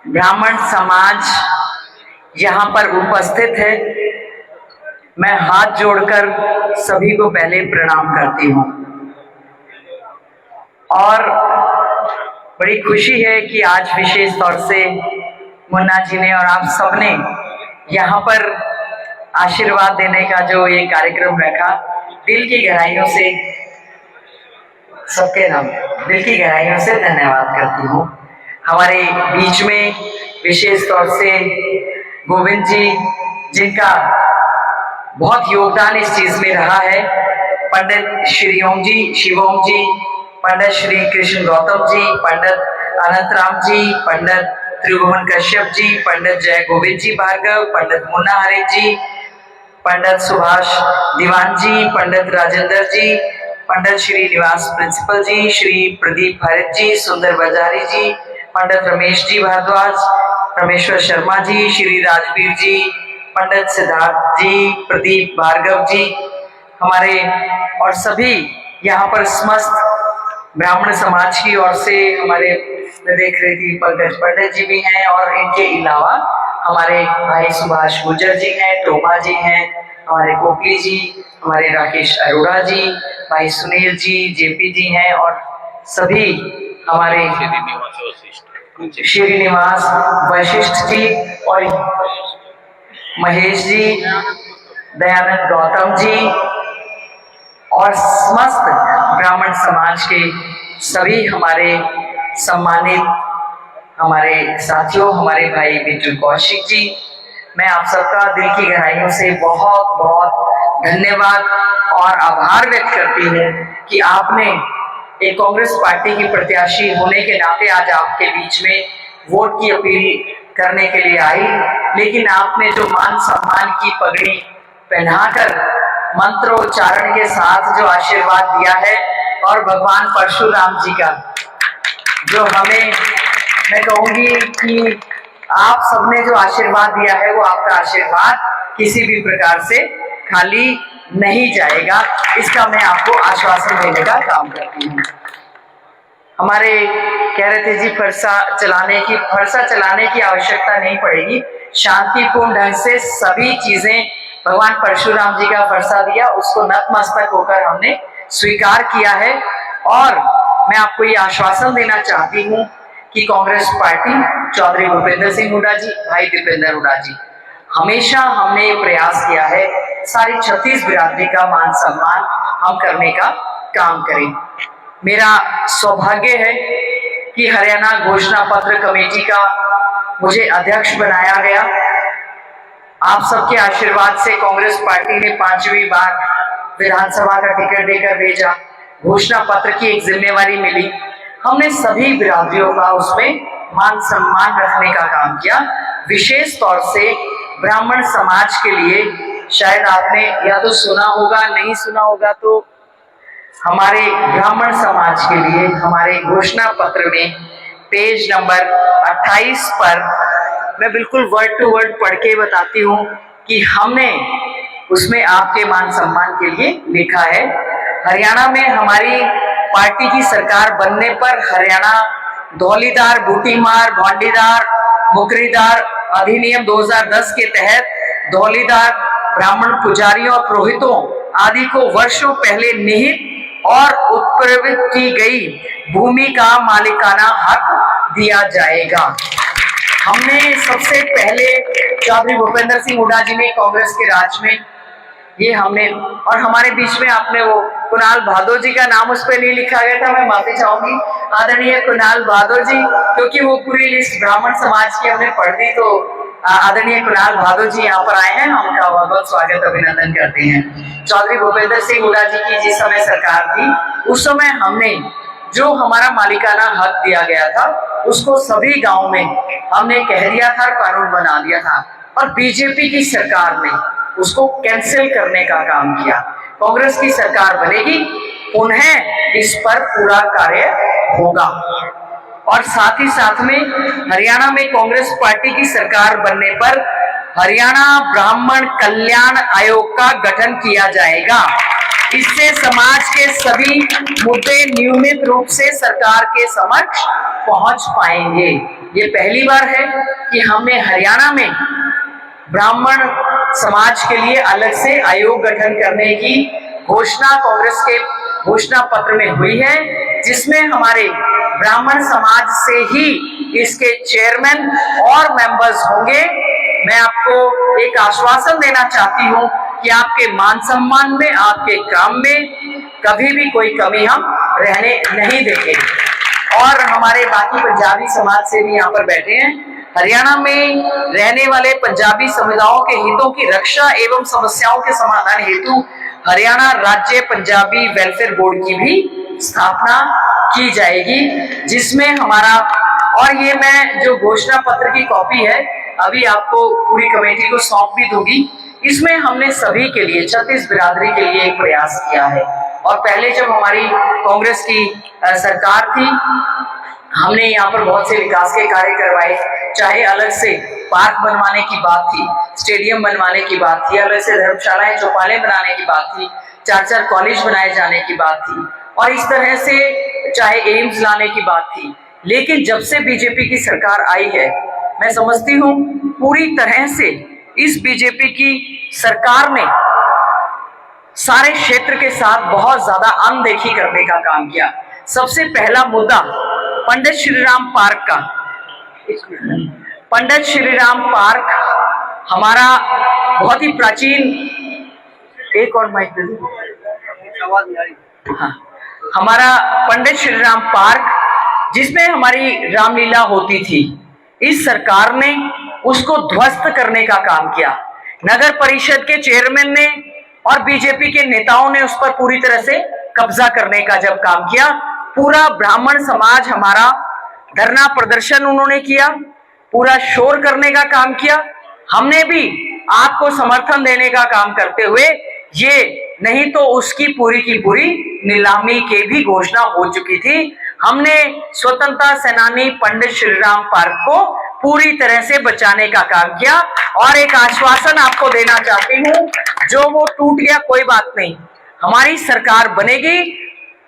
ब्राह्मण समाज यहाँ पर उपस्थित है। मैं हाथ जोड़कर सभी को पहले प्रणाम करती हूँ और बड़ी खुशी है कि आज विशेष तौर से मुन्ना जी ने और आप सबने यहाँ पर आशीर्वाद देने का जो ये कार्यक्रम रखा, दिल की गहराइयों से सबके नाम दिल की गहराइयों से धन्यवाद करती हूँ। हमारे बीच में विशेष तौर से गोविंद जी, जिनका बहुत योगदान इस चीज में रहा है, पंडित श्री ओम जी, शिवोम जी, पंडित श्री कृष्ण गौतम जी, पंडित अनंतराम जी, पंडित त्रिभुवन कश्यप जी, पंडित जय गोविंद जी भार्गव, पंडित मुन्ना हरे जी, पंडित सुभाष दीवान जी, पंडित राजेंद्र जी, पंडित श्री निवास प्रिंसिपल जी, श्री प्रदीप हरित जी, सुंदर बजारी जी, पंडित रमेश जी भारद्वाज, रमेश्वर शर्मा जी, श्री राजवीर जी, पंडित सिद्धार्थ जी, प्रदीप भार्गव जी, हमारे और सभी यहाँ पर समस्त ब्राह्मण समाज की ओर से हमारे देख रहे थी पंकज पंडित जी भी हैं और इनके अलावा हमारे भाई सुभाष गुर्जर जी हैं, टोमा जी हैं, हमारे कोपली जी, हमारे राकेश अरोड़ा जी, भाई सुनील जी, जेपी जी हैं और सभी हमारे श्रीनिवास वशिष्ठ जी और महेश जी, दयानंद गौतम जी और समस्त ब्राह्मण समाज के सभी हमारे सम्मानित हमारे साथियों, हमारे भाई बिट्टू कौशिक जी, मैं आप सबका दिल की गहराइयों से बहुत बहुत धन्यवाद और आभार व्यक्त करती हूँ कि आपने एक कांग्रेस पार्टी की प्रत्याशी होने के नाते आज आपके बीच में वोट की अपील करने के लिए आई, लेकिन आपने जो मान सम्मान की पगड़ी पहनाकर मंत्रोच्चारण के साथ जो आशीर्वाद दिया है और भगवान परशुराम जी का जो हमें, मैं कहूंगी कि आप सबने जो आशीर्वाद दिया है वो आपका आशीर्वाद किसी भी प्रकार से खाली नहीं जाएगा, इसका मैं आपको आश्वासन देने का काम करती हूँ। हमारे कह रहे थे जी फरसा चलाने की आवश्यकता नहीं पड़ेगी, शांतिपूर्ण ढंग से सभी चीजें भगवान परशुराम जी का फरसा दिया, उसको नतमस्तक होकर हमने स्वीकार किया है और मैं आपको ये आश्वासन देना चाहती हूँ कि कांग्रेस पार्टी, चौधरी भूपेंद्र सिंह हुड्डा जी, भाई दीपेंद्र हुड्डा जी, हमेशा हमने ये प्रयास किया है सारी छत्तीस बिरादरी का मान सम्मान हम करने का काम करें। मेरा सौभाग्य है कि हरियाणा घोषणा पत्र कमेटी का मुझे अध्यक्ष बनाया गया। आप सबके आशीर्वाद से कांग्रेस पार्टी ने 5वीं बार विधानसभा का टिकट देकर भेजा, घोषणा पत्र की एक जिम्मेवारी मिली, हमने सभी बिरादरियों का उसमें मान सम्मान रखने का काम किया। विशेष तौर से ब्राह्मण समाज के लिए, शायद आपने या तो सुना होगा, नहीं सुना होगा, तो हमारे ब्राह्मण समाज के लिए हमारे घोषणा पत्र में पेज नंबर 28 पर मैं बिल्कुल वर्ड टू वर्ड पढ़ के बताती हूँ कि हमने उसमें आपके मान सम्मान के लिए लिखा है। हरियाणा में हमारी पार्टी की सरकार बनने पर हरियाणा धौलीदार, बूटीमार, भौंडीदार, मुकरीदार अधिनियम 2010 के तहत धौलीदार ब्राह्मण पुजारियों और पुरोहितों आदि को वर्षों पहले निहित और उत्प्रेरित की गई भूमि का मालिकाना हक दिया जाएगा। हमने सबसे पहले चौधरी भूपेंद्र सिंह हुड्डा जी ने कांग्रेस के राज में ये हमने, और हमारे बीच में आपने वो कुणाल भादो जी का नाम उस पर नहीं लिखा गया था, मैं माफी चाहूंगी आदरणीय कुणाल भादो जी, क्योंकि वो पूरी लिस्ट ब्राह्मण समाज की हमने पढ़ दी, तो आदरणीय कुणाल भादो जी यहाँ पर आए हैं, हम उनका बहुत बहुत स्वागत अभिनंदन करते हैं। चौधरी भूपेंद्र सिंह हुड्डा जी की जिस समय सरकार थी उस समय हमने जो हमारा मालिकाना हक दिया गया था उसको सभी गांव में हमने कह दिया था, कानून बना दिया था, और बीजेपी की सरकार ने उसको कैंसिल करने का काम किया। कांग्रेस की सरकार बनेगी, उन्हें इस पर पूरा कार्य होगा। और साथ ही साथ में हरियाणा में कांग्रेस पार्टी की सरकार बनने पर हरियाणा ब्राह्मण कल्याण आयोग का गठन किया जाएगा। इससे समाज के सभी मुद्दे नियमित रूप से सरकार के समक्ष पहुंच पाएंगे। ये पहली बार है कि हमने हरियाणा में ब्राह्मण समाज के लिए अलग से आयोग गठन करने की घोषणा कांग्रेस के घोषणा पत्र में हुई है, जिसमें हमारे ब्राह्मण समाज से ही इसके चेयरमैन और मेंबर्स होंगे। मैं आपको एक आश्वासन देना चाहती हूं कि आपके मान सम्मान में, आपके काम में कभी भी कोई कमी हम रहने नहीं देंगे। और हमारे बाकी पंजाबी समाज से भी यहाँ पर बैठे हैं। हरियाणा में रहने वाले पंजाबी समुदायों के हितों की रक्षा एवं समस्याओं के समाधान हेतु हरियाणा राज्य पंजाबी वेलफेयर बोर्ड की भी स्थापना की जाएगी, जिसमें हमारा, और ये मैं जो घोषणा पत्र की कॉपी है अभी आपको पूरी कमेटी को सौंप भी दूंगी। इसमें हमने सभी के लिए, 36 बिरादरी के लिए एक प्रयास किया है। और पहले जब हमारी कांग्रेस की सरकार थी, हमने यहाँ पर बहुत से विकास के कार्य करवाए, चाहे अलग से पार्क बनवाने की बात थी, स्टेडियम बनवाने की बात थी, अलग से धर्मशालाएं चौपालें बनाने की बात थी, 4-4 कॉलेज बनाए जाने की बात थी, और इस तरह से चाहे एम्स लाने की बात थी। लेकिन जब से बीजेपी की सरकार आई है, मैं समझती हूँ पूरी तरह से इस बीजेपी की सरकार ने सारे क्षेत्र के साथ बहुत ज्यादा अनदेखी करने का काम किया। सबसे पहला मुद्दा पंडित श्रीराम पार्क का। पंडित श्रीराम पार्क हमारा बहुत ही प्राचीन, एक और माइक दे दो। हाँ, हमारा पंडित श्रीराम पार्क जिसमें हमारी रामलीला होती थी, इस सरकार ने उसको ध्वस्त करने का काम किया। नगर परिषद के चेयरमैन ने और बीजेपी के नेताओं ने उस पर पूरी तरह से कब्जा करने का जब काम किया, पूरा ब्राह्मण समाज हमारा धरना प्रदर्शन उन्होंने किया, पूरा शोर करने का काम किया। हमने भी आपको समर्थन देने का काम करते हुए, ये नहीं तो उसकी पूरी की पूरी नीलामी की भी घोषणा हो चुकी थी। हमने स्वतंत्रता सेनानी पंडित श्रीराम पार्क को पूरी तरह से बचाने का काम किया। और एक आश्वासन आपको देना चाहती हूँ, जो वो टूट गया कोई बात नहीं, हमारी सरकार बनेगी,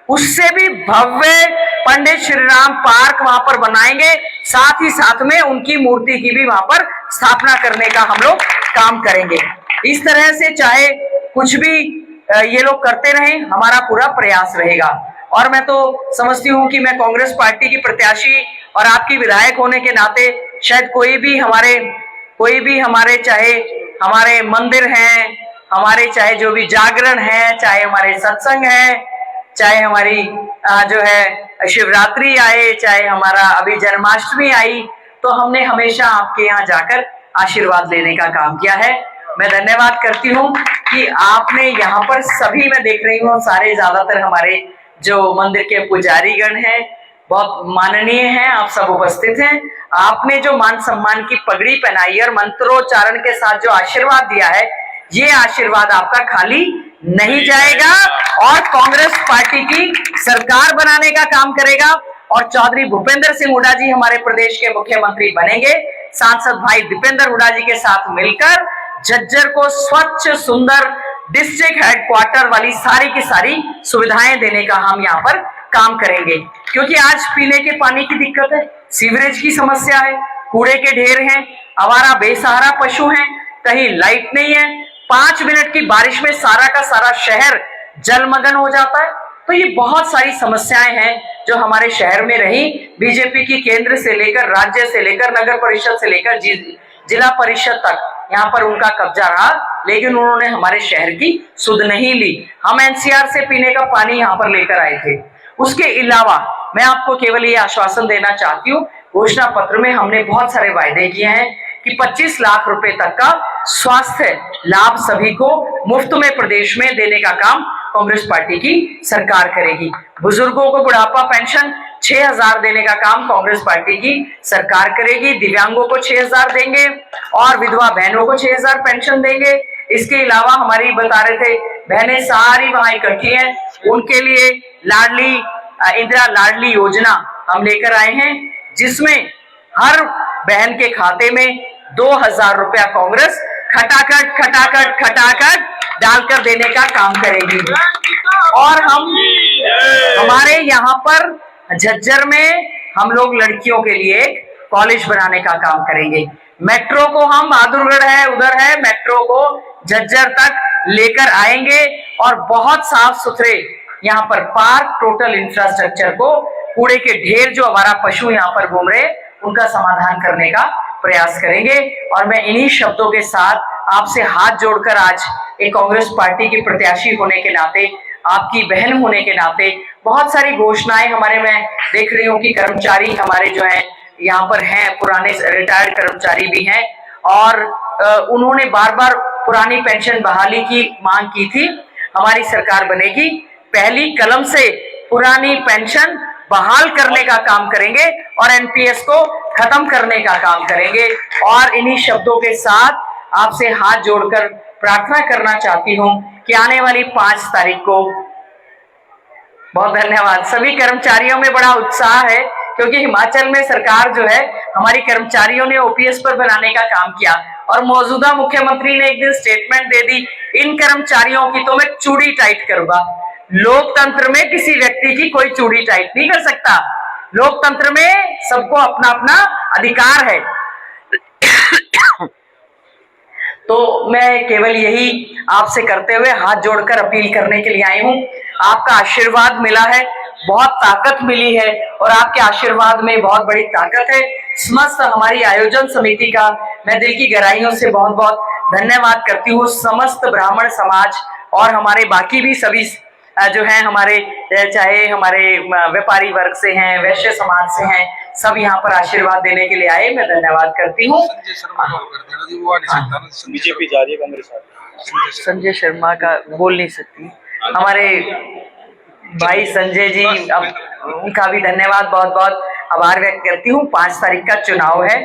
उससे भी भव्य पंडित श्रीराम पार्क वहां पर बनाएंगे, साथ ही साथ में उनकी मूर्ति की भी वहां पर स्थापना करने का हम लोग काम करेंगे। इस तरह से चाहे कुछ भी ये लोग करते रहें, हमारा पूरा प्रयास रहेगा। और मैं तो समझती हूँ कि मैं कांग्रेस पार्टी की प्रत्याशी और आपकी विधायक होने के नाते शायद कोई भी हमारे चाहे हमारे मंदिर हैं, हमारे चाहे जो भी जागरण है, चाहे हमारे सत्संग है, चाहे हमारी जो है शिवरात्रि आए, चाहे हमारा अभी जन्माष्टमी आई, तो हमने हमेशा आपके यहाँ जाकर आशीर्वाद लेने का काम किया है। मैं धन्यवाद करती हूँ कि आपने यहाँ पर सभी, मैं देख रही हूँ सारे ज्यादातर हमारे जो मंदिर के पुजारीगण हैं बहुत माननीय हैं, आप सब उपस्थित हैं। आपने जो मान सम्मान की पगड़ी पहनाई और मंत्रोच्चारण के साथ जो आशीर्वाद दिया है, ये आशीर्वाद आपका खाली नहीं जाएगा और कांग्रेस पार्टी की सरकार बनाने का काम करेगा। और चौधरी भूपेंद्र सिंह हुड्डा जी हमारे प्रदेश के मुख्यमंत्री बनेंगे, सांसद भाई दीपेंद्र हुड्डा जी के साथ मिलकर झज्जर को स्वच्छ सुंदर डिस्ट्रिक्ट हेडक्वार्टर वाली सारी की सारी सुविधाएं देने का हम यहाँ पर काम करेंगे। क्योंकि आज पीने के पानी की दिक्कत है, सीवरेज की समस्या है, कूड़े के ढेर हैं, आवारा बेसहारा पशु हैं, कहीं लाइट नहीं है, 5 मिनट की बारिश में सारा का सारा शहर जलमग्न हो जाता है। तो ये बहुत सारी समस्याएं हैं जो हमारे शहर में रही। बीजेपी की केंद्र से लेकर, राज्य से लेकर, नगर परिषद से लेकर जिला परिषद तक यहाँ पर उनका कब्जा रहा, लेकिन उन्होंने हमारे शहर की सुध नहीं ली। हम एनसीआर से पीने का पानी यहाँ पर लेकर आए थे। उसके अलावा मैं आपको केवल ये आश्वासन देना चाहती हूँ, घोषणा पत्र में हमने बहुत सारे वायदे किए हैं कि 25 लाख रुपए तक का स्वास्थ्य लाभ सभी को मुफ्त में प्रदेश में देने का काम कांग्रेस पार्टी की सरकार करेगी। बुजुर्गों को बुढ़ापा पेंशन 6,000 देने का काम कांग्रेस पार्टी की सरकार करेगी। दिव्यांगों को 6,000 देंगे और विधवा बहनों को 6,000 पेंशन देंगे। इसके अलावा हमारी बता रहे थे बहनें सारी वहां इकट्ठी हैं, उनके लिए लाडली इंदिरा लाडली योजना हम लेकर आए हैं, जिसमें हर बहन के खाते में 2,000 रुपया कांग्रेस खटाखट डालकर देने का काम करेगी। और हमारे यहाँ पर झज्जर में हम लोग लड़कियों के लिए कॉलेज बनाने का काम करेंगे। मेट्रो को हम बहादुरगढ़ है उधर है, मेट्रो को झज्जर तक लेकर आएंगे और बहुत साफ सुथरे यहाँ पर पार्क, टोटल इंफ्रास्ट्रक्चर को, कूड़े के ढेर जो हमारा पशु यहाँ पर घूम रहे उनका समाधान करने का प्रयास करेंगे। और मैं इन्हीं शब्दों के साथ आपसे हाथ जोड़कर आज एक कांग्रेस पार्टी की प्रत्याशी होने के नाते, आपकी बहन होने के नाते, बहुत सारी घोषणाएं हमारे, मैं देख रही हूँ कि कर्मचारी हमारे जो है यहाँ पर हैं, पुराने रिटायर्ड कर्मचारी भी हैं और उन्होंने बार बार पुरानी पेंशन बहाली की मांग की थी। हमारी सरकार बनेगी, पहली कलम से पुरानी पेंशन बहाल करने का काम करेंगे और एनपीएस को खत्म करने का काम करेंगे। और इन्हीं शब्दों के साथ आपसे हाथ जोड़कर प्रार्थना करना चाहती हूं कि आने वाली 5 तारीख को, बहुत धन्यवाद, सभी कर्मचारियों में बड़ा उत्साह है क्योंकि हिमाचल में सरकार जो है हमारी कर्मचारियों ने ओपीएस पर बनाने का काम किया और मौजूदा मुख्यमंत्री ने एक दिन स्टेटमेंट दे दी, इन कर्मचारियों की तो मैं चूड़ी टाइट करूंगा। लोकतंत्र में किसी व्यक्ति की कोई चूड़ी टाइट नहीं कर सकता, लोकतंत्र में सबको अपना अपना अधिकार है। तो मैं केवल यही आपसे करते हुए हाथ जोड़कर अपील करने के लिए आई हूं। आपका आशीर्वाद मिला है, बहुत ताकत मिली है और आपके आशीर्वाद में बहुत बड़ी ताकत है। समस्त हमारी आयोजन समिति का मैं दिल की गहराइयों से बहुत बहुत धन्यवाद करती हूँ। समस्त ब्राह्मण समाज और हमारे बाकी भी सभी जो हैं हमारे, चाहे हमारे व्यापारी वर्ग से हैं, वैश्य समाज से हैं, सब यहाँ पर आशीर्वाद देने के लिए आए, मैं धन्यवाद करती हूँ। बीजेपी जा रही है कांग्रेस, संजय शर्मा का बोल नहीं सकती, हमारे भाई संजय जी, अब उनका भी धन्यवाद, बहुत बहुत आभार व्यक्त करती हूँ। 5 तारीख का चुनाव है,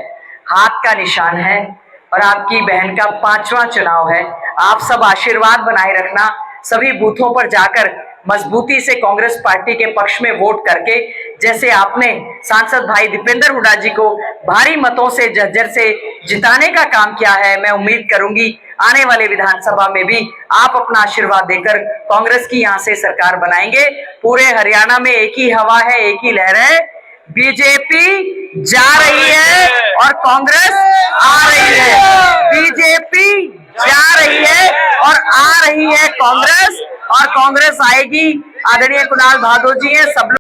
हाथ का निशान है और आपकी बहन का 5वां चुनाव है। आप सब आशीर्वाद बनाए रखना, सभी बूथों पर जाकर मजबूती से कांग्रेस पार्टी के पक्ष में वोट करके, जैसे आपने सांसद भाई दीपेंद्र हुड्डा जी को भारी मतों से झज्जर से जिताने का काम किया है, मैं उम्मीद करूंगी आने वाले विधानसभा में भी आप अपना आशीर्वाद देकर कांग्रेस की यहां से सरकार बनाएंगे। पूरे हरियाणा में एक ही हवा है, एक ही लहर है, बीजेपी जा रही है और कांग्रेस आ रही है। बीजेपी जा रही है और आ रही है कांग्रेस, और कांग्रेस आएगी। आदरणीय कुणाल भादो जी हैं, सब लोग